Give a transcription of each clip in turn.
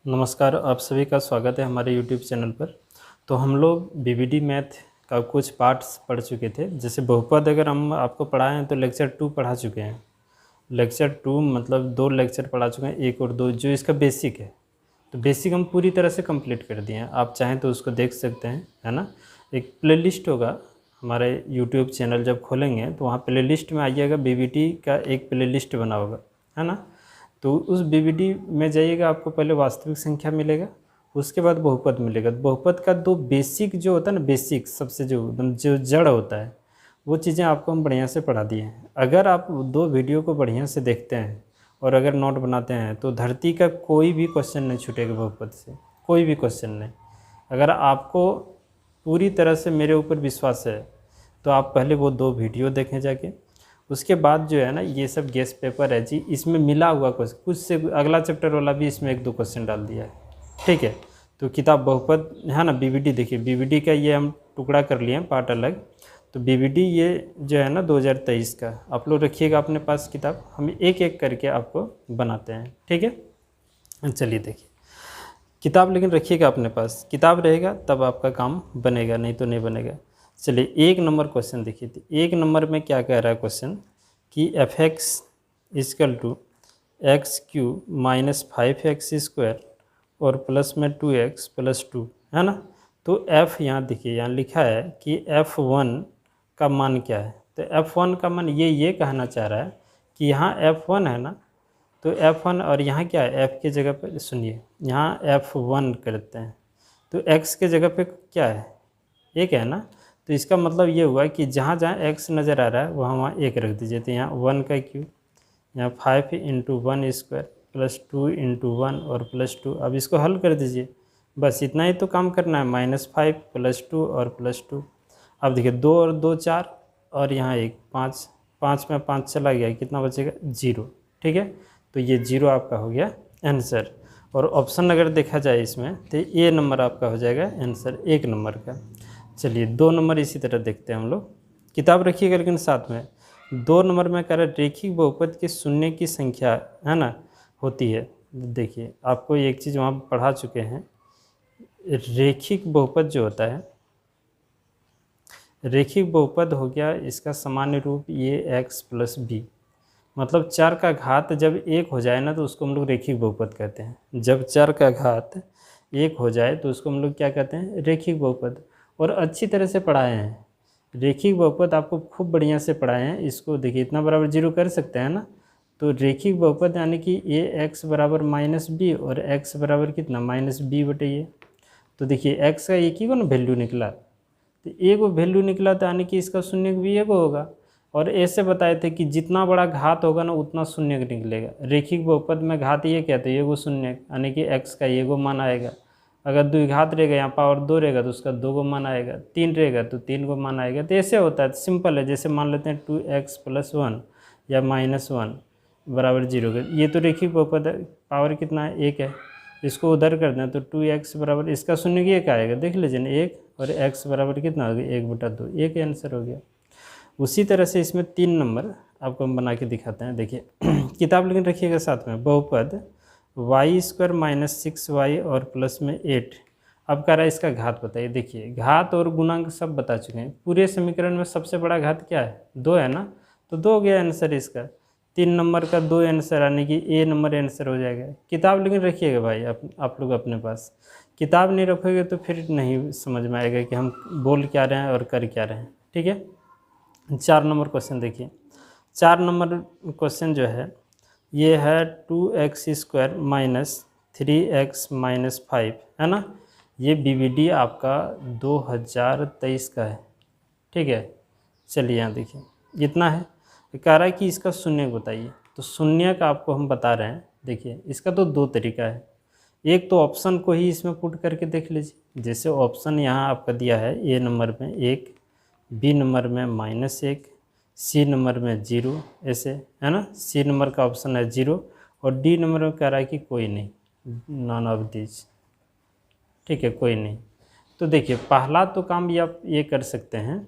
नमस्कार, आप सभी का स्वागत है हमारे यूट्यूब चैनल पर। तो हम लोग बीवीडी मैथ का कुछ पार्ट्स पढ़ चुके थे। जैसे बहुपद अगर हम आपको पढ़ाए हैं तो लेक्चर 2 पढ़ा चुके हैं। लेक्चर 2 मतलब 2 लेक्चर पढ़ा चुके हैं, 1 और 2 जो इसका बेसिक है। तो बेसिक हम पूरी तरह से कंप्लीट कर दिए हैं। आप चाहें तो उसको देख सकते हैं, है ना। एक प्लेलिस्ट होगा हमारे यूट्यूब चैनल, जब खोलेंगे तो वहाँ प्लेलिस्ट में आइएगा, बीवीडी का एक प्लेलिस्ट बना होगा, है ना। तो उस बीवीडी में जाइएगा, आपको पहले वास्तविक संख्या मिलेगा, उसके बाद बहुपद मिलेगा। तो बहुपद का दो बेसिक जो होता है ना, बेसिक सबसे जो जड़ होता है, वो चीज़ें आपको हम बढ़िया से पढ़ा दिए हैं। अगर आप दो वीडियो को बढ़िया से देखते हैं और अगर नोट बनाते हैं तो धरती का कोई भी क्वेश्चन नहीं छूटेगा बहुपद से, कोई भी क्वेश्चन नहीं। अगर आपको पूरी तरह से मेरे ऊपर विश्वास है तो आप पहले वो 2 वीडियो देखें जाके, उसके बाद जो है ना, ये सब गेस पेपर है जी, इसमें मिला हुआ क्वेश्चन कुछ से अगला चैप्टर वाला भी इसमें 1-2 क्वेश्चन डाल दिया है, ठीक है। तो किताब बहुपद है ना, बीवीडी देखिए, बीवीडी का ये हम टुकड़ा कर लिए हैं पार्ट अलग। तो बीवीडी ये जो है ना 2023 का, आप लोग रखिएगा अपने पास किताब, हम एक एक करके आपको बनाते हैं, ठीक है। चलिए देखिए किताब, लेकिन रखिएगा अपने पास, किताब रहेगा तब आपका काम बनेगा, नहीं तो नहीं बनेगा। चलिए 1 नंबर क्वेश्चन देखिए। तो 1 नंबर में क्या कह रहा है क्वेश्चन कि f(x) = x³ - 5x² और प्लस में 2x + 2, है ना। तो f यहाँ देखिए, यहाँ लिखा है कि f1 का मान क्या है। तो f1 का मान ये कहना चाह रहा है कि यहाँ f1 है ना, तो f1 और यहाँ क्या है, f के जगह पे सुनिए, यहाँ f1 करते हैं तो x के जगह पे क्या है, 1 है ना। तो इसका मतलब ये हुआ कि जहाँ जहाँ x नज़र आ रहा है वहाँ वहाँ 1 रख दीजिए। तो यहाँ 1 का क्यूब, यहाँ 5 × 1² + 2 × 1 और +2। अब इसको हल कर दीजिए, बस इतना ही तो काम करना है। -5 + 2 और +2। अब देखिए 2 और 2 4 और यहाँ 1 5, 5 में 5 चला गया, कितना बचेगा 0, ठीक है। तो ये 0 आपका हो गया आंसर। और ऑप्शन अगर देखा जाए इसमें तो ए नंबर आपका हो जाएगा आंसर 1 नंबर का। चलिए 2 नंबर इसी तरह देखते हैं हम लोग, किताब रखिएगा लेकिन साथ में। 2 नंबर में कह रहा है रेखिक बहुपद के शून्य की संख्या, है ना, होती है। देखिए आपको एक चीज़ वहाँ पढ़ा चुके हैं, रेखिक बहुपद जो होता है, रेखिक बहुपद हो गया इसका सामान्य रूप ये x + b, मतलब 4 का घात जब 1 हो जाए ना तो उसको हम लोग रेखिक बहुपद कहते हैं। जब 4 का घात 1 हो जाए तो उसको हम लोग क्या कहते हैं, रेखिक बहुपद। और अच्छी तरह से पढ़ाए हैं, रेखिक बहुपद आपको खूब बढ़िया से पढ़ाए हैं। इसको देखिए, इतना बराबर 0 कर सकते हैं ना। तो रेखिक बहुपद यानी कि ये x बराबर -b और x बराबर कितना -b/a। तो देखिए x का एक ही को ना वैल्यू निकला, तो एक वो वैल्यू निकला तो यानी कि इसका शून्य भी एक होगा। और ऐसे बताए थे कि जितना बड़ा घात होगा ना उतना शून्य निकलेगा। रेखिक बहुपद में घात ये कहते हैं, एगो शून्य, यानी कि x का एगो मान आएगा। अगर द्विघात रहेगा, यहाँ पावर 2 रहेगा तो उसका 2 गो मान आएगा, 3 रहेगा तो 3 गो मान आएगा। तो ऐसे होता है, सिंपल है। जैसे मान लेते हैं 2x + 1 या -1 बराबर 0 का, ये तो रेखिक बहुपद है, पावर कितना है 1 है। इसको उधर कर दें तो 2x बराबर, इसका शून्य की 1 आएगा, देख लीजिए ना 1, और x बराबर कितना हो गया 1/2, 1 आंसर हो गया। उसी तरह से इसमें 3 नंबर आपको हम बना के दिखाते हैं, देखिए किताब लेकिन रखिएगा साथ में। बहुपद y² - 6y और प्लस में 8। अब कह रहा है इसका घात बताइए। देखिए घात और गुणांक सब बता चुके हैं। पूरे समीकरण में सबसे बड़ा घात क्या है, 2 है ना, तो 2 हो गया आंसर इसका। 3 नंबर का 2 आंसर, यानी कि ए नंबर आंसर हो जाएगा। किताब लेकिन रखिएगा भाई, आप लोग अपने पास। किताब नहीं रखोगे तो फिर नहीं समझ में आएगा कि हम बोल क्या रहे हैं और कर क्या रहे हैं, ठीक है। 4 नंबर क्वेश्चन देखिए। 4 नंबर क्वेश्चन जो है ये है 2x² - 3x - 5, है ना। ये बीवीडी आपका 2023 का है, ठीक है। चलिए यहाँ देखिए इतना है। कह रहा है कि इसका शून्य बताइए, तो शून्य का आपको हम बता रहे हैं। देखिए इसका तो 2 तरीका है। एक तो ऑप्शन को ही इसमें पुट करके देख लीजिए। जैसे ऑप्शन यहाँ आपका दिया है, ए नंबर में 1, बी नंबर में -1, सी नंबर में 0, ऐसे, है ना। सी नंबर का ऑप्शन है 0 और डी नंबर में कह रहा है कि कोई नहीं, नॉन ऑफ दिस, ठीक है, कोई नहीं। तो देखिए पहला तो काम आप ये कर सकते हैं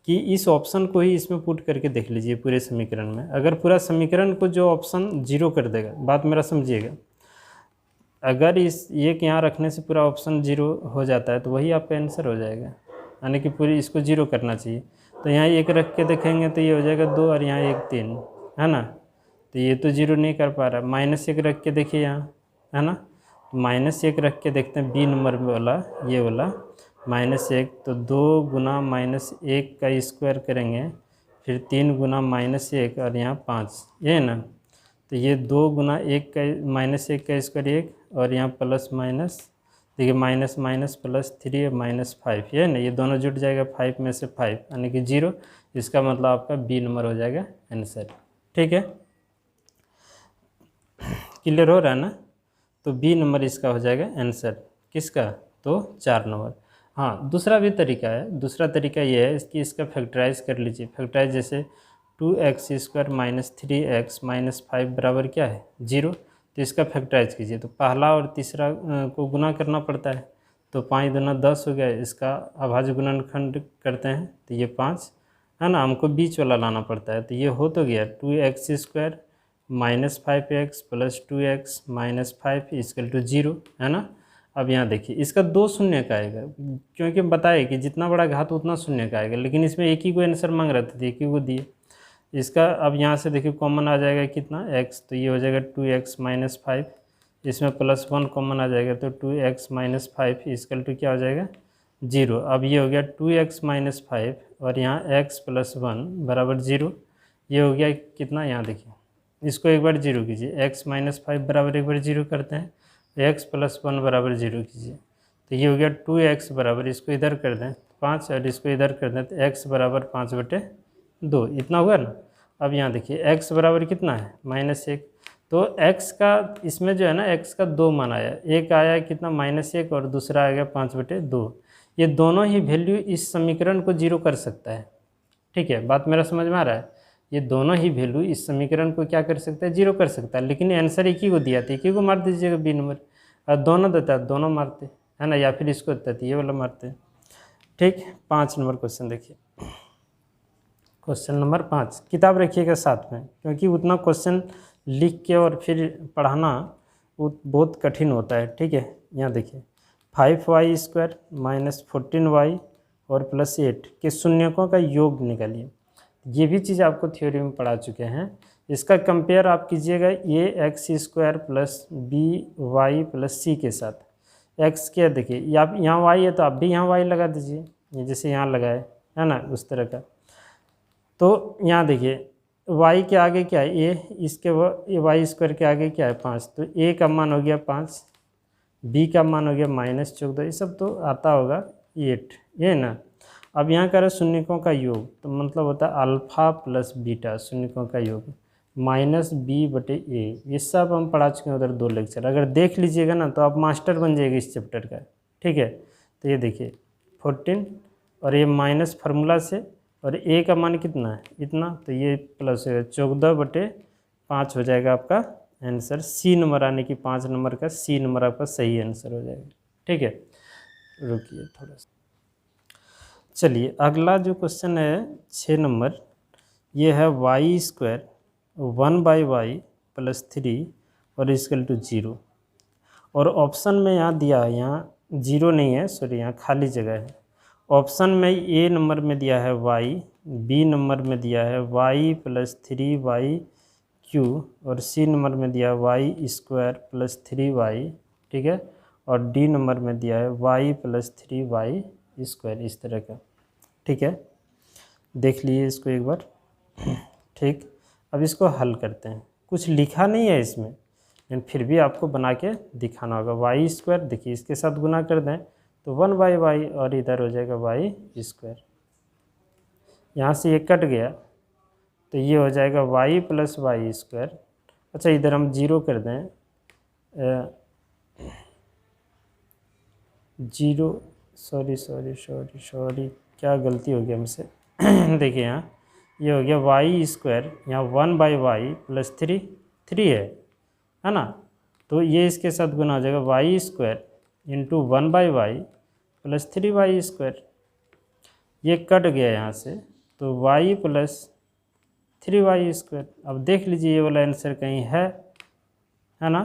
कि इस ऑप्शन को ही इसमें पुट करके देख लीजिए पूरे समीकरण में। अगर पूरा समीकरण को जो ऑप्शन 0 कर देगा, बात मेरा समझिएगा, अगर इस एक यहाँ रखने से पूरा ऑप्शन 0 हो जाता है तो वही आपका आंसर हो जाएगा, यानी कि पूरी इसको 0 करना चाहिए। तो यहाँ 1 रख के देखेंगे तो ये हो जाएगा 2 और यहाँ 1 3, है ना। तो ये तो 0 नहीं कर पा रहा। -1 रख के देखिए यहाँ, है ना। -1 रख के देखते हैं बी नंबर वाला, ये वाला -1, तो 2 गुना -1 का स्क्वायर करेंगे, फिर 3 गुना -1 और यहाँ 5, ये है ना। तो ये 2 गुना 1 का -1 का स्क्वायर 1 और यहाँ प्लस माइनस, देखिए माइनस माइनस प्लस 3 -5, ये है ना। ये दोनों जुट जाएगा 5 में से 5 यानी कि 0। इसका मतलब आपका बी नंबर हो जाएगा आंसर। ठीक है, क्लियर हो रहा है ना। तो बी नंबर इसका हो जाएगा आंसर। किसका? तो 4 नंबर। हाँ, दूसरा भी तरीका है। दूसरा तरीका ये है कि इसका फैक्टराइज कर लीजिए। फैक्टराइज जैसे 2x² - 3x - 5 बराबर क्या है? 0। तो इसका फैक्टराइज कीजिए। तो पहला और तीसरा को गुना करना पड़ता है। तो 5 दूना 10 हो गया। इसका अभाज्य गुणनखंड करते हैं तो ये 5, है ना। हमको बीच वाला लाना पड़ता है। तो ये हो तो गया 2x² - 5x + 2x - 5 = 0, है ना। अब यहाँ देखिए इसका 2 शून्य का आएगा, क्योंकि बताए कि जितना बड़ा घात उतना शून्य का आएगा, लेकिन इसमें एक ही को आंसर मांग रहे थे, एक ही को दिए। इसका अब यहाँ से देखिए कॉमन आ जाएगा कितना? x, तो ये हो जाएगा 2x - 5। इसमें +1 कॉमन आ जाएगा तो 2x - 5 = क्या हो जाएगा? 0। अब ये हो गया 2x - 5 और यहाँ x + 1 बराबर 0। ये हो गया कितना? यहाँ देखिए इसको एक बार 0 कीजिए। x - 5 बराबर एक बार 0 करते हैं, x + 1 बराबर 0 कीजिए। तो ये हो गया 2x बराबर, इसको इधर कर दें 5 और इसको इधर कर दें तो x बराबर 5/2, इतना हुआ ना। अब यहाँ देखिए x बराबर कितना है? -1। तो x का इसमें जो है ना x का 2 मान आया, एक आया कितना? -1 और दूसरा आ गया 5/2। ये दोनों ही वैल्यू इस समीकरण को 0 कर सकता है। ठीक है, बात मेरा समझ में आ रहा है। ये दोनों ही वैल्यू इस समीकरण को क्या कर सकता है? 0 कर सकता है। लेकिन आंसर एक ही को दिया था, एक ही को मार दीजिएगा बी नंबर। और दोनों देता है दोनों मारते, है ना, या फिर इसको देता है ये वाला मारते। ठीक, 5 नंबर क्वेश्चन देखिए। क्वेश्चन नंबर 5 किताब रखिएगा साथ में, क्योंकि उतना क्वेश्चन लिख के और फिर पढ़ाना वो बहुत कठिन होता है। ठीक है, यहाँ देखिए 5y² - 14y और +8 के शून्यकों का योग निकालिए। ये भी चीज़ आपको थ्योरी में पढ़ा चुके हैं। इसका कंपेयर आप कीजिएगा ये x² + by + c के साथ। x क्या देखिए, यहाँ y है तो आप भी यहाँ y लगा दीजिए, ये जैसे यहाँ लगाए, है ना, उस तरह का। तो यहाँ देखिए y के आगे क्या है? a, इसके y² के आगे क्या है? 5। तो a का मान हो गया 5, b का मान हो गया -14, ये सब तो आता होगा 8, ये ना। अब यहाँ कर शून्यकों का योग, तो मतलब होता है अल्फ़ा + बीटा शून्यकों का योग -b/a। ये सब हम पढ़ा चुके हैं उधर 2 लेक्चर, अगर देख लीजिएगा ना तो आप मास्टर बन जाएगा इस चैप्टर का। ठीक है, तो ये देखिए 14 और ये माइनस फार्मूला से, और a का मान कितना है? इतना, तो ये प्लस 14/5 हो जाएगा आपका आंसर। सी नंबर आने की 5 नंबर का सी नंबर आपका सही आंसर हो जाएगा। ठीक है, रुकिए थोड़ा सा। चलिए अगला जो क्वेश्चन है 6 नंबर, ये है y² 1/y + 3 और = 0। और ऑप्शन में यहाँ दिया है, यहाँ 0 नहीं है, सॉरी यहाँ खाली जगह है। ऑप्शन में ए नंबर में दिया है y, बी नंबर में दिया है y + 3y³ और सी नंबर में दिया है y² + 3y। ठीक है, और डी नंबर में दिया है y + 3y², इस तरह का। ठीक है, देख लीजिए इसको एक बार। ठीक, अब इसको हल करते हैं। कुछ लिखा नहीं है इसमें, लेकिन फिर भी आपको बना के दिखाना होगा। y², देखिए इसके साथ गुना कर दें तो 1/y और इधर हो जाएगा y²। यहाँ से ये कट गया तो ये हो जाएगा y + y²। अच्छा, इधर हम 0 कर दें, 0, सॉरी क्या गलती हो गया हमसे। देखिए यहाँ ये हो गया y², यहाँ 1/y + 3 है ना। तो ये इसके साथ गुना हो जाएगा y² × 1/y + 3y²। ये कट गया यहाँ से तो y + 3y²। अब देख लीजिए ये वाला आंसर कहीं है ना।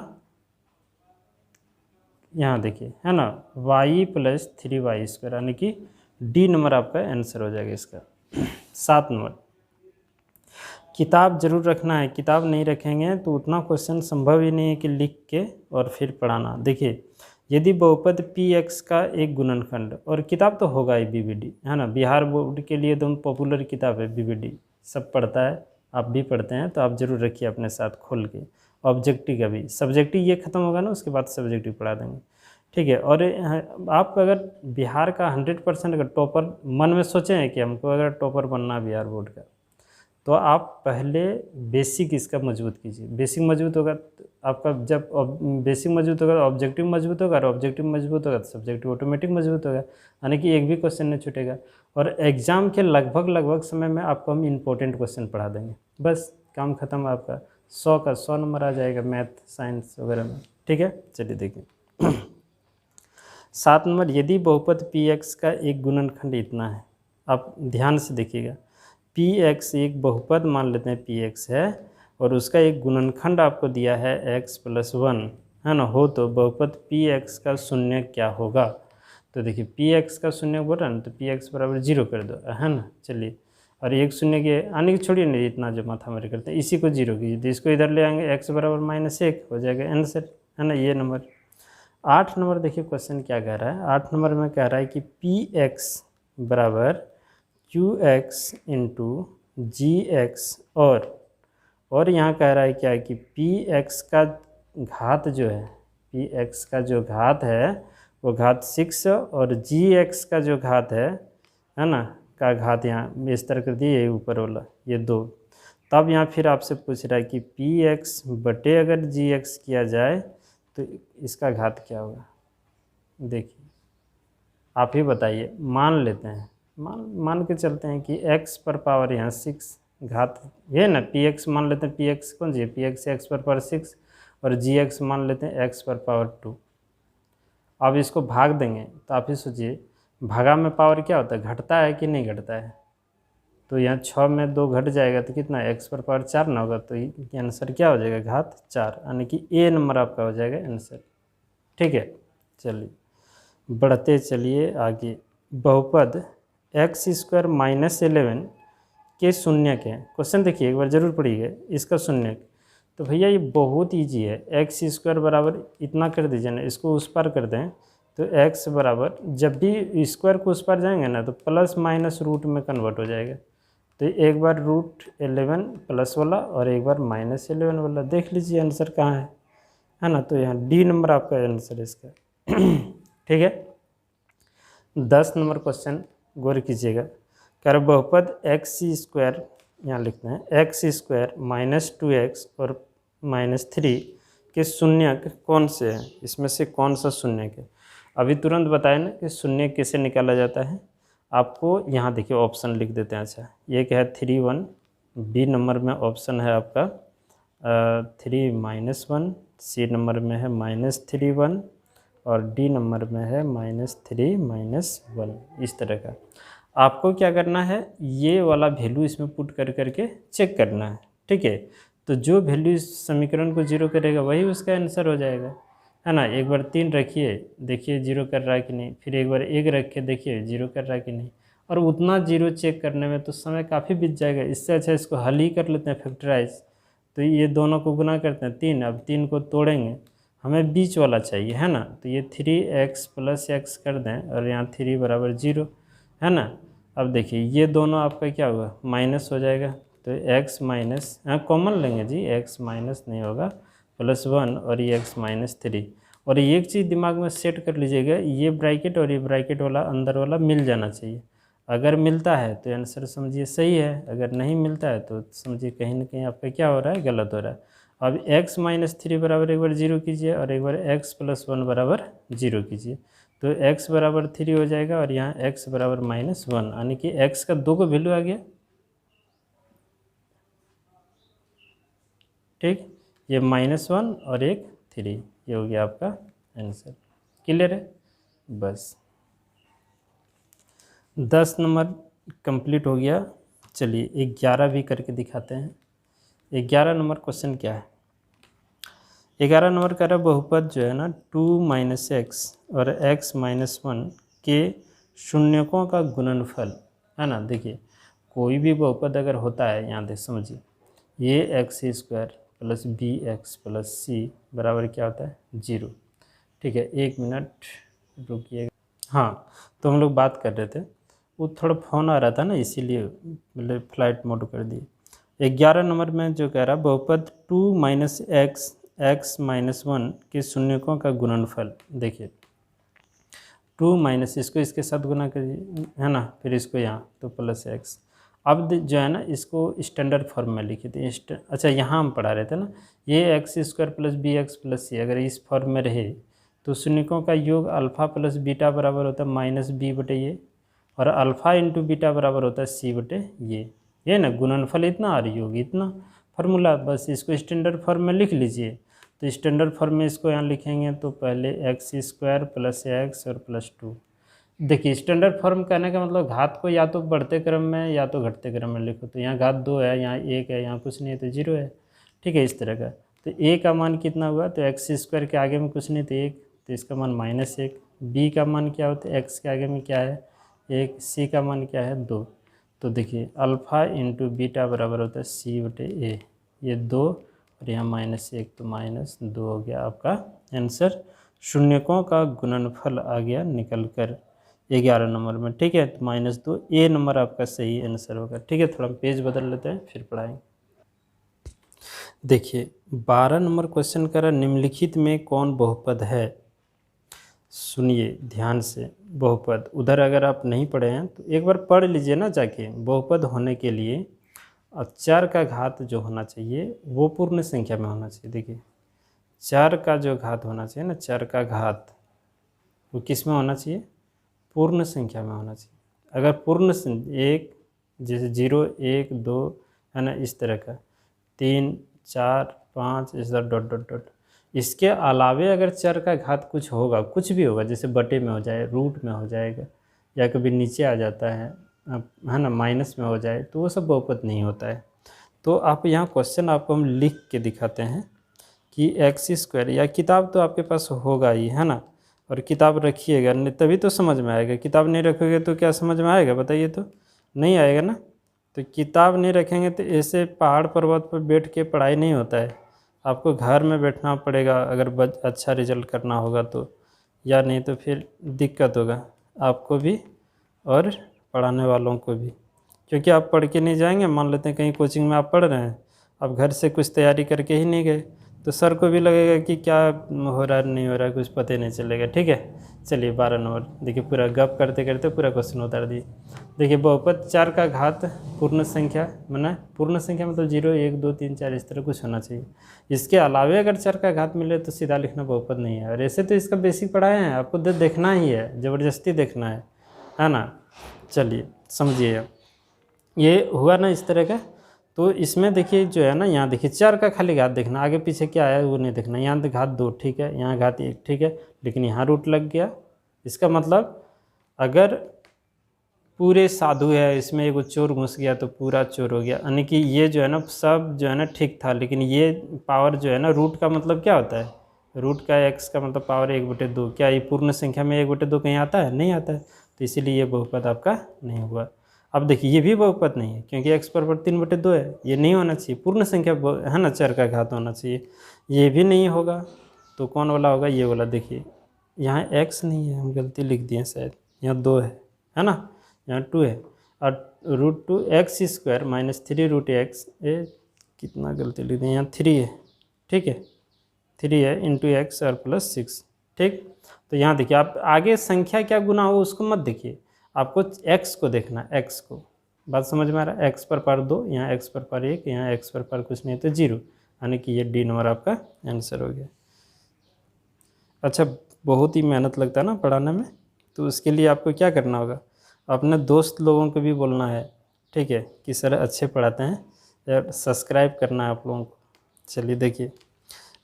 यहाँ देखिए है ना, y प्लस 3y², यानी कि डी नंबर आपका आंसर हो जाएगा इसका। 7 नंबर, किताब जरूर रखना है, किताब नहीं रखेंगे तो उतना क्वेश्चन संभव ही नहीं है कि लिख के और फिर पढ़ाना। देखिए यदि बहुपद px का एक गुणनखंड, और किताब तो होगा ही बीबीडी, है ना, बिहार बोर्ड के लिए एकदम पॉपुलर किताब है बीबीडी, सब पढ़ता है, आप भी पढ़ते हैं, तो आप जरूर रखिए अपने साथ खोल के। ऑब्जेक्टिव का भी, सब्जेक्टिव ये खत्म होगा ना, उसके बाद सब्जेक्टिव पढ़ा देंगे, ठीक है। और आप अगर बिहार का 100% अगर टॉपर मन में सोचें हैं कि हमको अगर टॉपर बनना है बिहार बोर्ड का, तो आप पहले बेसिक इसका मजबूत कीजिए। बेसिक मजबूत होगा तो आपका, जब बेसिक मजबूत होगा ऑब्जेक्टिव मजबूत होगा, और ऑब्जेक्टिव मजबूत होगा तो सब्जेक्टिव ऑटोमेटिक मजबूत होगा, यानी कि एक भी क्वेश्चन नहीं छूटेगा। और एग्ज़ाम के लगभग समय में आपको हम इम्पोर्टेंट क्वेश्चन पढ़ा देंगे, बस काम खत्म आपका। 100 का 100 नंबर आ जाएगा मैथ साइंस वगैरह में, ठीक है। चलिए देखिए 7 नंबर, यदि बहुपद px का एक गुणनखंड इतना है, आप ध्यान से देखिएगा, px एक बहुपद मान लेते हैं px है, और उसका एक गुणनखंड आपको दिया है x + 1, है ना, हो तो बहुपद px का शून्य क्या होगा। तो देखिए px का शून्य बोल रहा है ना, तो px बराबर 0 कर दो, है ना। चलिए, और एक शून्य के आने की छोड़िए नहीं, इतना जो माथा मारी करते हैं, इसी को 0 कीजिए, तो इसको इधर ले आएंगे, x बराबर -1 हो जाएगा आंसर, है ना, ये नंबर। 8 नंबर देखिए क्वेश्चन क्या कह रहा है। 8 नंबर में कह रहा है कि px बराबर qx इंटू gx, और यहाँ कह रहा है क्या है कि px का घात जो है, px का जो घात है वो घात 6, और gx का जो घात है ना, का घात यहाँ इस तरह कर दिए, ये ऊपर वाला ये 2। तब यहाँ फिर आपसे पूछ रहा है कि px बटे अगर gx किया जाए तो इसका घात क्या होगा। देखिए आप ही बताइए, मान लेते हैं, मान के चलते हैं कि x पर पावर यहाँ 6 घात ये ना, px मान लेते हैं, px कौन सी है, px x पर पावर 6, और gx मान लेते हैं x पर पावर 2। अब इसको भाग देंगे तो आप ही सोचिए, भागा में पावर क्या होता है, घटता है कि नहीं घटता है। तो यहाँ 6 में 2 घट जाएगा तो कितना, x पर पावर 4 ना होगा, तो ये आंसर क्या हो जाएगा, घात 4, यानी कि ए नंबर आपका हो जाएगा आंसर, ठीक है। चलिए बढ़ते चलिए आगे, बहुपद x² -11 के शून्य के क्वेश्चन देखिए, एक बार जरूर पढ़िएगा इसका शून्य। तो भैया ये बहुत ईजी है, x² बराबर इतना कर दीजिए ना, इसको उस पार कर दें, तो x बराबर, जब भी स्क्वायर को उस पार जाएंगे ना तो प्लस माइनस रूट में कन्वर्ट हो जाएगा। तो एक बार √11 प्लस वाला और एक बार -11 वाला, देख लीजिए आंसर कहाँ है ना। तो यहाँ डी नंबर आपका आंसर है इसका ठीक है। 10 नंबर क्वेश्चन गौर कीजिएगा, कह रहे बहुपद x² यहाँ लिखते हैं, x² -2x और -3 के शून्यक कौन से हैं, इसमें से कौन सा शून्यक है। अभी तुरंत बताए ना कि शून्य कैसे निकाला जाता है। आपको यहाँ देखिए ऑप्शन लिख देते हैं। अच्छा, ये क्या है 3 1, बी नंबर में ऑप्शन है आपका 3 -1, सी नंबर में है -3 1, और डी नंबर में है -3 -1, इस तरह का। आपको क्या करना है, ये वाला वैल्यू इसमें पुट कर करके चेक करना है, ठीक है। तो जो वैल्यू इस समीकरण को 0 करेगा वही उसका आंसर हो जाएगा, है ना। एक बार 3 रखिए, देखिए 0 कर रहा है कि नहीं, फिर एक बार 1 रखिए, देखिए 0 कर रहा है कि नहीं, और उतना 0 चेक करने में तो समय काफ़ी बीत जाएगा। इससे अच्छा इसको हल ही कर लेते हैं, फैक्टराइज। तो ये दोनों को गुना करते हैं 3, अब 3 को तोड़ेंगे, हमें बीच वाला चाहिए, है ना। तो ये 3x + x कर दें, और यहाँ 3 बराबर 0, है ना। अब देखिए ये दोनों आपका क्या होगा, माइनस हो जाएगा, तो x माइनस, यहाँ कॉमन लेंगे जी, x माइनस नहीं होगा, +1 और ये x -3। और एक चीज़ दिमाग में सेट कर लीजिएगा, ये ब्रैकेट और ये ब्रैकेट वाला अंदर वाला मिल जाना चाहिए। अगर मिलता है तो आंसर समझिए सही है, अगर नहीं मिलता है तो समझिए कहीं ना कहीं आपका क्या हो रहा है, गलत हो रहा है। अब x -3 बराबर एक बार 0 कीजिए, और एक बार x + 1 बराबर 0 कीजिए, तो x बराबर 3 हो जाएगा, और यहाँ x बराबर -1, यानी कि x का 2 को वैल्यू आ गया, ठीक। ये -1 और एक 3, ये हो गया आपका आंसर। क्लियर है, बस 10 नंबर कंप्लीट हो गया। चलिए 11 भी करके दिखाते हैं। 11 नंबर क्वेश्चन क्या है, 11 नंबर कह रहा है बहुपद जो है ना 2 - x और x - 1 के शून्यकों का गुणनफल है ना। देखिए कोई भी बहुपद अगर होता है, यहाँ देख समझिए, ये x² plus bx plus c बराबर क्या होता है 0। ठीक है, 1 मिनट रुकिए। हाँ, तो हम लोग बात कर रहे थे, वो थोड़ा फ़ोन आ रहा था ना, इसीलिए मतलब फ्लाइट मोड कर दिए। 11 नंबर में जो कह रहा है बहुपद 2 - x 1 के शून्यकों का गुणनफल। देखिए 2 माइनस इसको इसके साथ गुना करिए है ना, फिर इसको यहाँ तो प्लस x। अब जो है ना इसको स्टैंडर्ड फॉर्म में लिखे थे। अच्छा यहाँ हम पढ़ा रहे थे ना, ये x² plus bx plus c अगर इस फॉर्म में रहे तो शून्यकों का योग अल्फ़ा प्लस बीटा बराबर होता है -b/ये, और अल्फ़ा इंटू बीटा बराबर होता है c/ये। ये ना गुणनफल इतना और योग इतना, फार्मूला बस इसको स्टैंडर्ड फॉर्म में लिख लीजिए। तो स्टैंडर्ड फॉर्म में इसको यहाँ लिखेंगे तो पहले x² प्लस x और प्लस 2। देखिए स्टैंडर्ड फॉर्म कहने का मतलब घात को या तो बढ़ते क्रम में या तो घटते क्रम में लिखो। तो यहाँ घात 2 है, यहाँ 1 है, यहाँ कुछ नहीं है तो 0 है। ठीक है, इस तरह का। तो a का मान कितना हुआ, तो x² के आगे में कुछ नहीं तो 1, तो इसका मान -1। b का मान क्या होता है, x के आगे में क्या है 1, c का मान क्या है 2। तो देखिए अल्फ़ा इंटू बीटा बराबर होता है c/a, ये 2 और यहाँ -1 तो -2 हो गया आपका आंसर। शून्यकों का गुणनफल आ गया निकल कर 11 नंबर में। ठीक है, तो -2 ए नंबर आपका सही आंसर होगा। ठीक है, थोड़ा पेज बदल लेते हैं फिर पढ़ाएंगे। देखिए 12 नंबर क्वेश्चन कर रहा निम्नलिखित में कौन बहुपद है। सुनिए ध्यान से, बहुपद उधर अगर आप नहीं पढ़े हैं तो एक बार पढ़ लीजिए ना जाके। बहुपद होने के लिए चर का घात जो होना चाहिए वो पूर्ण संख्या में होना चाहिए। देखिए चर का जो घात होना चाहिए ना, चर का घात वो किस में होना चाहिए, पूर्ण संख्या में होना चाहिए। अगर पूर्ण एक जैसे 0 1 2 है ना, इस तरह का 3 4 5 इस तरह डॉट डॉट डॉट, इसके अलावे अगर चर का घात कुछ होगा, कुछ भी होगा, जैसे बटे में हो जाए, रूट में हो जाएगा, या कभी नीचे आ जाता है ना, माइनस में हो जाए, तो वो सब बहुपद नहीं होता है। तो आप यहाँ क्वेश्चन आपको हम लिख के दिखाते हैं कि x², या किताब तो आपके पास होगा ही है ना, और किताब रखिएगा नहीं तभी तो समझ में आएगा। किताब नहीं रखोगे तो क्या समझ में आएगा बताइए, तो नहीं आएगा ना। तो किताब नहीं रखेंगे तो ऐसे पहाड़ पर्वत पर बैठ के पढ़ाई नहीं होता है, आपको घर में बैठना पड़ेगा अगर अच्छा रिजल्ट करना होगा तो, या नहीं तो फिर दिक्कत होगा आपको भी और पढ़ाने वालों को भी। क्योंकि आप पढ़ के नहीं जाएंगे, मान लेते हैं कहीं कोचिंग में आप पढ़ रहे हैं, अब घर से कुछ तैयारी करके ही नहीं गए तो सर को भी लगेगा कि क्या हो रहा है नहीं हो रहा है, कुछ पता ही नहीं चलेगा। ठीक है, चलिए 12 नंबर देखिए, पूरा गप करते करते पूरा क्वेश्चन उतार दिए। देखिए बहुपद 4 का घात पूर्ण संख्या, माना पूर्ण संख्या मतलब 0 1 2 3 4 इस तरह कुछ होना चाहिए। इसके अलावे अगर 4 का घात मिले तो सीधा लिखना बहुपद नहीं है। और ऐसे तो इसका बेसिक पढ़ाए हैं, आपको देखना ही है, ज़बरदस्ती देखना है ना। चलिए समझिए, ये हुआ ना इस तरह का। तो इसमें देखिए जो है ना, यहाँ देखिए 4 का खाली घात देखना, आगे पीछे क्या आया वो नहीं देखना। यहाँ तो घात 2 ठीक है, यहाँ घात 1 ठीक है, लेकिन यहाँ रूट लग गया। इसका मतलब अगर पूरे साधु है, इसमें एक चोर घुस गया तो पूरा चोर हो गया, यानी कि ये जो है ना सब जो है ना ठीक था, लेकिन ये पावर जो है ना, रूट का मतलब क्या होता है, रूट का x का मतलब पावर 1/2। क्या ये पूर्ण संख्या में 1/2 कहीं आता है, नहीं आता है, तो इसीलिए ये बहुपद आपका नहीं हुआ। अब देखिए ये भी बहुपद नहीं है क्योंकि x पर 3/2 है, ये नहीं होना चाहिए, पूर्ण संख्या है ना, चर का घात होना चाहिए, ये भी नहीं होगा। तो कौन वाला होगा, ये वाला। देखिए यहाँ x नहीं है, हम गलती लिख दिए शायद, यहाँ 2 है ना, यहाँ 2 है, और √2 x² - 3 √x, ये कितना गलती लिख दिए, यहाँ 3 है। ठीक है, 3 है इंटू x और प्लस 6। ठीक, तो यहाँ देखिए आप आगे संख्या क्या गुना हो उसको मत देखिए, आपको x को देखना, x को। बात समझ में आ रहा है, x पर पावर 2, यहाँ x पर पावर 1, यहाँ x पर पावर कुछ नहीं तो 0, यानी कि ये डी नंबर आपका आंसर हो गया। अच्छा बहुत ही मेहनत लगता है ना पढ़ाने में, तो उसके लिए आपको क्या करना होगा, अपने दोस्त लोगों को भी बोलना है, ठीक है, कि सर अच्छे पढ़ाते हैं, और सब्सक्राइब करना है आप लोगों को। चलिए देखिए,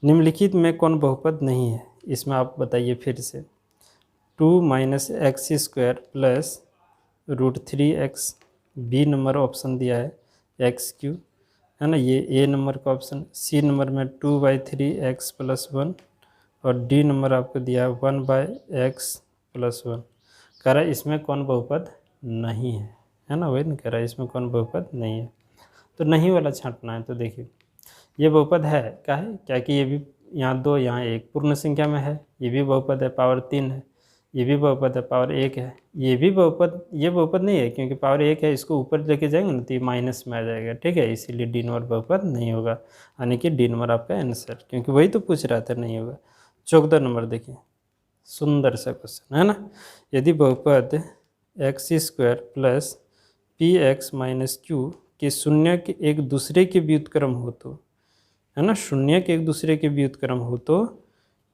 निम्नलिखित में कौन बहुपद नहीं है, इसमें आप बताइए फिर से। 2 - x² plus √3x, B number option दिया है, x³ है ना, ये ए नंबर का ऑप्शन। सी नंबर में 2/3x+1 और डी नंबर आपको दिया है 1/x+1। कह रहा है इसमें कौन बहुपद नहीं है ना, वही नहीं कह रहा है इसमें कौन बहुपद नहीं है, तो नहीं वाला छांटना है। तो देखिए ये बहुपद है, क्या है, क्या कि ये भी यहाँ 2 यहाँ 1 पूर्ण संख्या में है, ये भी बहुपद है, पावर 3 है, ये भी बहुपद है, पावर 1 है, ये भी बहुपद, ये बहुपद नहीं है क्योंकि पावर 1 है, इसको ऊपर लेके जाएंगे ना तो ये माइनस में आ जाएगा, ठीक है, इसीलिए डी नंबर बहुपद नहीं होगा, यानी कि डी नंबर आपका आंसर, क्योंकि वही तो पूछ रहा था, नहीं होगा। 14 नंबर देखिए, सुंदर सा क्वेश्चन है ना, यदि बहुपद x² प्लस px-q के शून्य के एक दूसरे के व्युत्क्रम हो तो, है ना, शून्य के एक दूसरे के व्युत्क्रम हो तो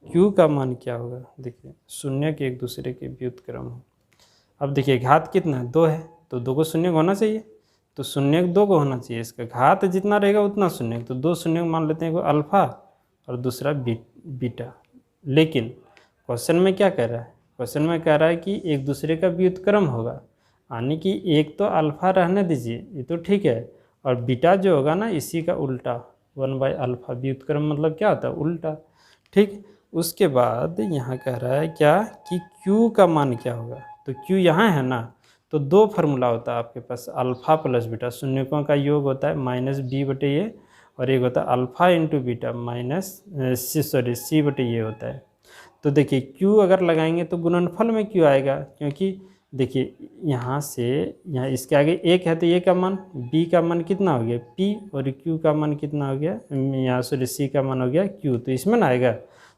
q का मान क्या होगा। देखिए शून्य के एक दूसरे के व्युत्क्रम हो, अब देखिए घात कितना है, 2 है, तो 2 को शून्य होना चाहिए, तो शून्य 2 को होना चाहिए, इसका घात जितना रहेगा उतना शून्य, तो 2 शून्य मान लेते हैं, अल्फा और दूसरा बीटा। लेकिन क्वेश्चन में क्या कह रहा है, क्वेश्चन में कह रहा है कि एक दूसरे का व्युत्क्रम होगा, यानी कि एक तो अल्फा रहने दीजिए, ये तो ठीक है, और बीटा जो होगा ना इसी का उल्टा 1/α, व्युत्क्रम मतलब क्या होता है, उल्टा, ठीक। उसके बाद यहाँ कह रहा है क्या कि q का मान क्या होगा, तो q यहाँ है ना, तो 2 फार्मूला होता है आपके पास, अल्फा प्लस बीटा, शून्यकों का योग होता है -b/a, और एक होता है अल्फा इंटू बीटा c/a होता है। तो देखिए q अगर लगाएंगे तो गुणनफल में q आएगा, क्योंकि देखिए यहाँ से यहाँ इसके आगे 1 है तो a का मान, b का मान कितना हो गया p, और q का मान कितना हो गया, यहाँ c का मान हो गया q, तो इसमें ना आएगा।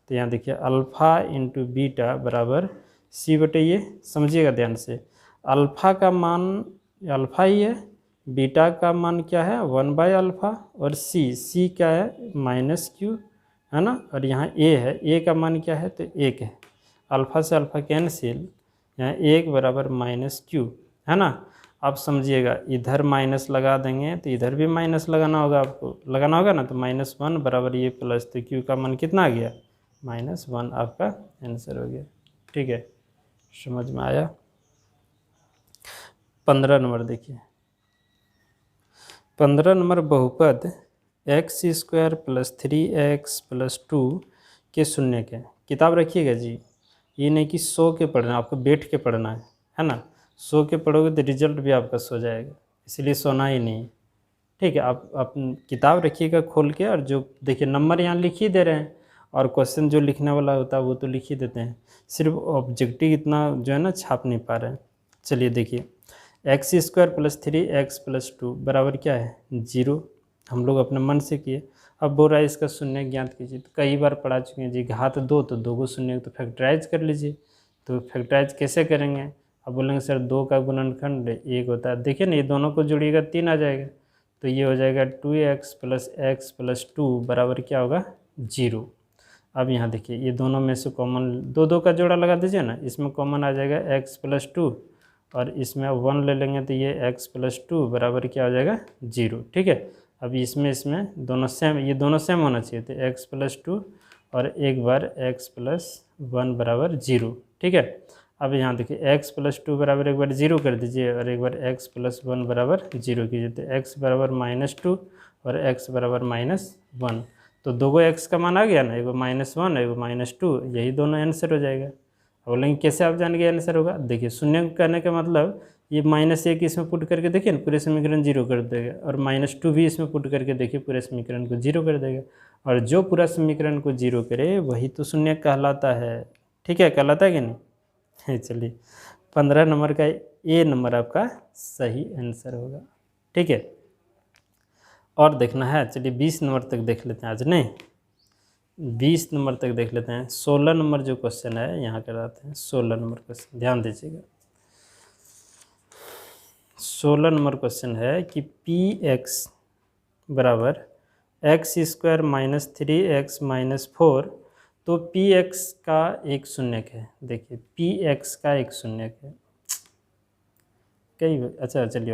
तो यहाँ देखिए अल्फ़ा इंटू बीटा बराबर c/a, समझिएगा ध्यान से, अल्फ़ा का मान अल्फ़ा ही है, बीटा का मान क्या है 1/α, और c क्या है -q, है ना, और यहाँ a है, a का मान क्या है तो 1 है, अल्फ़ा से अल्फ़ा कैंसिल, यहाँ 1 बराबर -q, है ना। अब समझिएगा इधर माइनस लगा देंगे तो इधर भी माइनस लगाना होगा, आपको लगाना होगा ना, तो -1 बराबर ये प्लस, तो q का मान कितना आ गया -1, आपका आंसर हो गया, ठीक है, समझ में आया। 15 नंबर देखिए, 15 नंबर बहुपद x² प्लस 3x प्लस 2 के शून्य के, किताब रखिएगा जी, ये नहीं कि सो के पढ़ना, आपको बैठ के पढ़ना है ना, सो के पढ़ोगे तो रिजल्ट भी आपका सो जाएगा, इसलिए सोना ही नहीं, ठीक है। आप किताब रखिएगा खोल के, और जो देखिए नंबर यहाँ लिख ही दे रहे हैं, और क्वेश्चन जो लिखने वाला होता है वो तो लिख ही देते हैं, सिर्फ ऑब्जेक्टिव इतना जो है ना छाप नहीं पा रहे हैं। चलिए देखिए x² प्लस 3x प्लस 2 बराबर क्या है 0, हम लोग अपने मन से किए। अब बोल रहा है इसका शून्य ज्ञात कीजिए, तो कई बार पढ़ा चुके हैं जी, घात 2 तो 2 को शून्य, तो फैक्टराइज कर लीजिए, तो फैक्टराइज कैसे करेंगे, अब बोलेंगे सर 2 का गुणनखंड 1 होता है, देखिए ना ये दोनों को जोड़िएगा 3 आ जाएगा, तो ये हो जाएगा 2x प्लस x प्लस 2 बराबर क्या होगा 0। अब यहाँ देखिए ये दोनों में से कॉमन 2 का जोड़ा लगा दीजिए ना, इसमें कॉमन आ जाएगा x प्लस 2, और इसमें 1 ले लेंगे तो ये x प्लस 2 बराबर क्या हो जाएगा 0, ठीक है। अब इसमें दोनों सेम, ये दोनों सेम होना चाहिए, तो x प्लस 2 और एक बार x प्लस 1 बराबर 0, ठीक है। अब यहाँ देखिए x प्लस 2 बराबर एक बार 0 कर दीजिए, और एक बार x प्लस 1 बराबर 0 कीजिए, तो x बराबर -2 और x बराबर -1, तो 2 x का मान आ गया ना, एगो -1 एगो -2, यही दोनों आंसर हो जाएगा। अब बोलेंगे कैसे आप जान गए आंसर होगा, देखिए शून्य कहने का मतलब ये -1 इसमें पुट करके देखिए ना पूरे समीकरण 0 कर देगा, और -2 भी इसमें पुट करके देखिए पूरे समीकरण को 0 कर देगा, और जो पूरा समीकरण को 0 करे वही तो शून्य कहलाता है, ठीक है, कहलाता है कि नहीं। चलिए 15 नंबर का ए नंबर आपका सही आंसर होगा, ठीक है। और देखना है, चलिए 20 नंबर तक देख लेते हैं आज, नहीं 20 नंबर तक देख लेते हैं। 16 नंबर जो क्वेश्चन है यहाँ कराते हैं, 16 नंबर क्वेश्चन ध्यान दीजिएगा। 16 नंबर क्वेश्चन है कि px बराबर x² माइनस 3x माइनस 4, तो px का एक शून्यक है, देखिए px का एक शून्यक है, कई अच्छा चलिए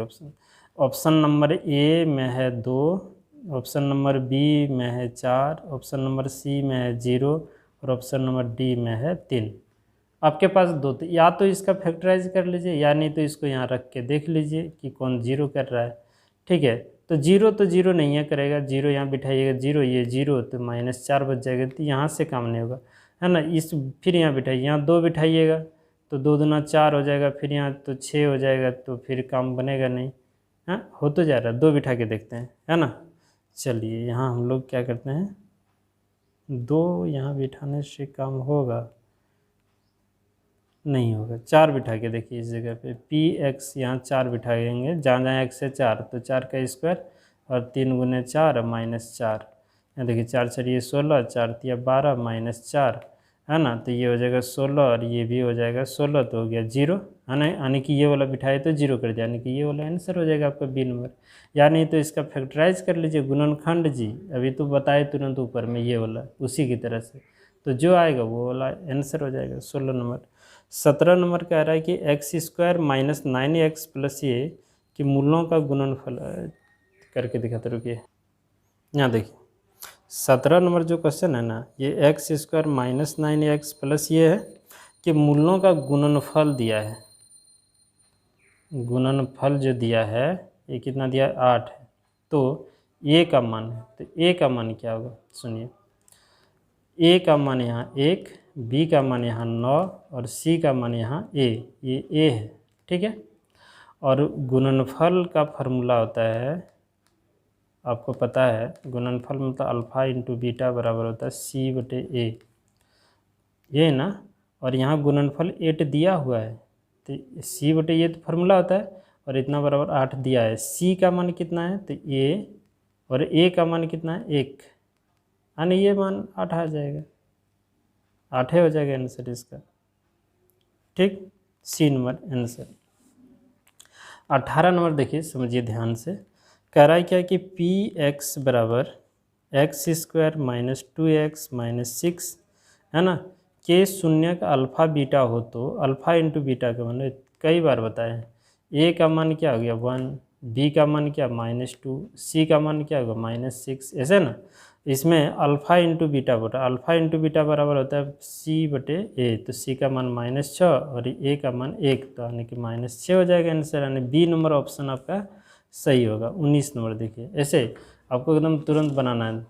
ऑप्शन नंबर ए में है 2, ऑप्शन नंबर बी में है 4, ऑप्शन नंबर सी में है 0, और ऑप्शन नंबर डी में है 3। आपके पास 2, तो या तो इसका फैक्टराइज कर लीजिए, या नहीं तो इसको यहाँ रख के देख लीजिए कि कौन 0 कर रहा है, ठीक है। तो जीरो नहीं है करेगा, जीरो यहाँ बिठाइएगा, जीरो ये जीरो तो -4 बच जाएगा, तो यहाँ से काम नहीं होगा, है ना। इस फिर यहाँ बिठाइए, यहाँ 2 बिठाइएगा तो 2 दूना 4 हो जाएगा, फिर यहाँ तो 6 हो जाएगा, तो फिर काम बनेगा नहीं। हाँ, हो तो जा रहा है, 2 बिठा के देखते हैं, है ना। चलिए यहाँ हम लोग क्या करते हैं, 2 यहाँ बिठाने से काम होगा नहीं होगा, 4 बिठा के देखिए इस जगह पे पी एक्स, यहाँ 4 बिठाएंगे, जहाँ जहाँ एक्स है 4 तो 4 का स्क्वायर और 3 गुने 4 -4, यहाँ देखिए 4 4 16, 4 तिया 12 -4, है ना। तो ये हो जाएगा 16 और ये भी हो जाएगा 16, तो हो गया 0, है ना। यानी कि ये वाला बिठाए तो 0 कर दिया, यानी कि ये वाला आंसर हो जाएगा आपका बी नंबर। या नहीं तो इसका फैक्टराइज कर लीजिए, गुणनखंड जी अभी तो बताए तुरंत ऊपर में ये वाला, उसी की तरह से तो जो आएगा वो वाला आंसर हो जाएगा 16 नंबर। 17 नंबर कह रहा है कि x² - 9x + ये कि मूलों का गुणनफल करके दिखाते, रुकिए यहाँ देखिए 17 नंबर जो क्वेश्चन है ना, ये x² - 9x + ये है कि मूलों का गुणनफल दिया है, गुणनफल जो दिया है ये कितना दिया है 8 है, तो a का मान है, तो a का मान क्या होगा सुनिए, a का मान यहाँ 1, b का मान यहाँ 9 और c का मान यहाँ a, ये a है, ठीक है। और गुणनफल का फार्मूला होता है, आपको पता है गुणनफल मतलब अल्फ़ा × बीटा बराबर होता है c/a, ये है ना। और यहाँ गुणनफल 8 दिया हुआ है, तो c/a तो फार्मूला होता है, और इतना बराबर 8 दिया है, c का मान कितना है तो a, और a का मान कितना है 1, यानी ये मान 8 आ जाएगा, 8 हो जाएगा आंसर इसका, ठीक। सी नंबर आंसर। 18 नंबर देखिए, समझिए ध्यान से, कह रहा है क्या कि px = x² - 2x - 6, है ना, के शून्य का अल्फ़ा बीटा हो तो अल्फ़ा × बीटा का मान कई बार बताए हैं, a का मान क्या हो गया 1, b का मान क्या -2, c का मान क्या होगा -6, ऐसे ना। इसमें अल्फ़ा × बीटा बोला, अल्फ़ा × बीटा बराबर होता है c/a, तो c का मान -6 और a का मान 1, तो यानी कि -6 हो जाएगा आंसर, यानी बी नंबर ऑप्शन आपका सही होगा। 19 नंबर देखिए, ऐसे आपको एकदम तुरंत बनाना है,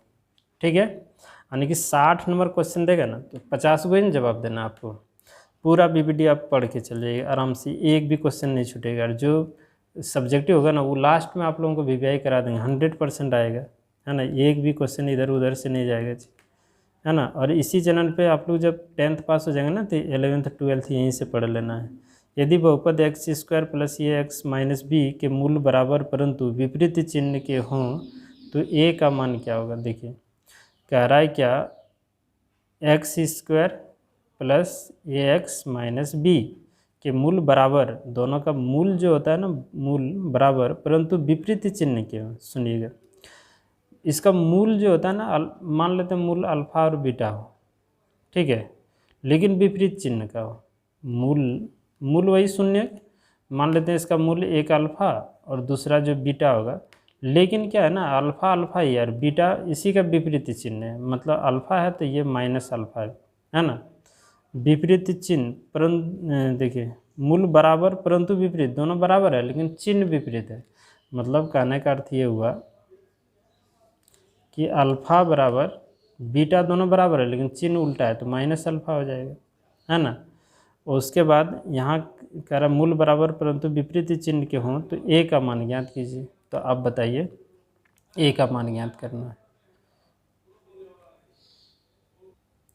ठीक है। यानी कि 60 नंबर क्वेश्चन देगा ना तो 50 को ही जवाब देना आपको, पूरा बीबीडी आप पढ़ के चलिएगा आराम से, एक भी क्वेश्चन नहीं छूटेगा। और जो सब्जेक्टिव होगा ना वो लास्ट में आप लोगों को वीवीआई करा देंगे, 100% आएगा, है ना, एक भी क्वेश्चन इधर उधर से नहीं जाएगा जी, है ना। और इसी चैनल पे आप लोग जब 10th पास हो जाएंगे ना तो 11th 12th यहीं से पढ़ लेना है। यदि बहुपद x² + ये x - b के मूल बराबर परंतु विपरीत चिन्ह के हों तो a का मान क्या होगा। देखिए कह रहा है क्या, x² + ax - b के मूल बराबर, दोनों का मूल जो होता है ना, मूल बराबर परंतु विपरीत चिन्ह के हों। सुनिएगा, इसका मूल जो होता है ना, मान लेते हैं मूल अल्फ़ा और बीटा हो, ठीक है, लेकिन विपरीत चिन्ह का हो। मूल वही शून्य, मान लेते हैं इसका मूल एक अल्फ़ा और दूसरा जो बीटा होगा, लेकिन क्या है ना, अल्फ़ा अल्फ़ा ही और बीटा इसी का विपरीत चिन्ह है, मतलब अल्फ़ा है तो ये -अल्फ़ा है ना, विपरीत चिन्ह। परंतु देखिए मूल बराबर परंतु विपरीत, दोनों बराबर है लेकिन चिन्ह विपरीत है, मतलब कहने का अर्थ ये हुआ कि अल्फ़ा बराबर बीटा दोनों बराबर है लेकिन चिन्ह उल्टा है तो -अल्फ़ा हो जाएगा, है ना। उसके बाद यहाँ कह रहा मूल बराबर परंतु विपरीत चिन्ह के हों तो a का मान ज्ञात कीजिए। तो आप बताइए a का मान ज्ञात करना है।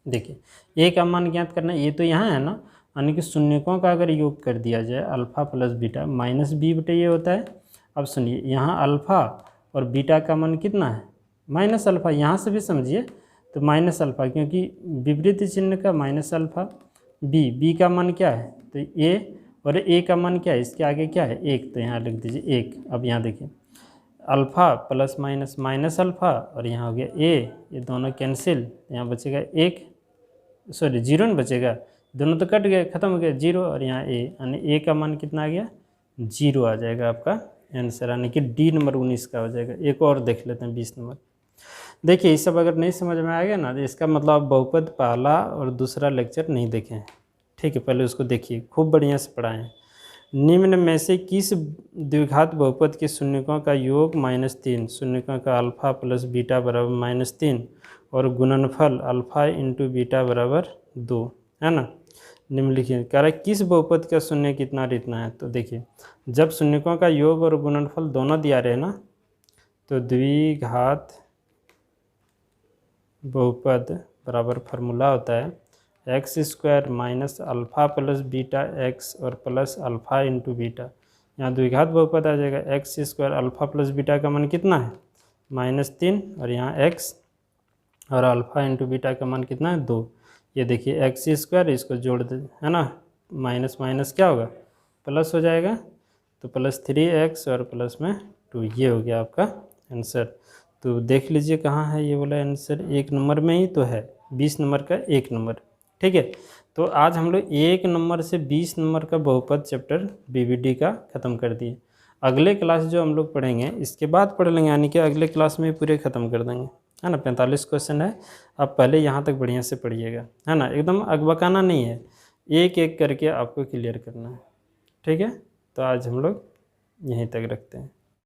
देखिए a का मान ज्ञात करना है, ये तो यहाँ है ना, यानी कि शून्यकों का अगर योग कर दिया जाए अल्फ़ा + बीटा -b/a ये होता है। अब सुनिए यहाँ अल्फ़ा और बीटा का मान कितना है -अल्फ़ा, यहाँ से भी समझिए तो -अल्फ़ा, क्योंकि विपरीत चिन्ह का -अल्फ़ा, b का मान क्या है तो a, और a का मान क्या है, इसके आगे क्या है 1, तो यहाँ लिख दीजिए 1। अब यहाँ देखिए अल्फ़ा + -अल्फ़ा और यहाँ हो गया a, ये दोनों कैंसिल, यहाँ बचेगा 1, सॉरी 0 नहीं बचेगा, दोनों तो कट गए, खत्म हो गया 0, और यहाँ a, यानी a का मान कितना आ गया 0 आ जाएगा आपका आंसर, यानी कि डी नंबर 19 का हो जाएगा। एक और देख लेते हैं 20 नंबर। देखिए ये सब अगर नहीं समझ में आ गया ना तो इसका मतलब आप बहुपद पहला और दूसरा लेक्चर नहीं देखें, ठीक है, पहले उसको देखिए, खूब बढ़िया से पढ़ाएँ। निम्न में से किस द्विघात बहुपद के शून्यकों का योग -3, शून्यकों का अल्फा प्लस बीटा बराबर -3 और गुणनफल अल्फा इंटू बीटा बराबर 2 है ना। निम्नलिखित कह रहा है किस बहुपद का शून्य कितना और इतना है। तो देखिए जब शून्यकों का योग और गुणनफल दोनों दिया रहे ना, तो द्विघात बहुपद बराबर फार्मूला होता है x² minus alpha plus beta x और प्लस अल्फ़ा इंटू बीटा। यहाँ द्विघात बहुपद आ जाएगा x² अल्फ़ा प्लस बीटा का मान कितना है -3 और यहाँ x और अल्फ़ा इंटू बीटा का मान कितना है 2। ये देखिए x², इसको जोड़ दे है ना, माइनस माइनस क्या होगा प्लस हो जाएगा, तो +3x और प्लस में 2, ये हो गया आपका आंसर। तो देख लीजिए कहाँ है ये वाला आंसर, 1 नंबर में ही तो है, 20 नंबर का 1 नंबर, ठीक है। तो आज हम लोग 1 नंबर से 20 नंबर का बहुपद चैप्टर बीवीडी का ख़त्म कर दिए। अगले क्लास जो हम लोग पढ़ेंगे इसके बाद पढ़ लेंगे, यानी कि अगले क्लास में पूरे ख़त्म कर देंगे, है ना। 45 क्वेश्चन है, आप पहले यहाँ तक बढ़िया से पढ़िएगा, है ना, एकदम अकबकाना नहीं है, एक एक करके आपको क्लियर करना है, ठीक है। तो आज हम लोग यहीं तक रखते हैं।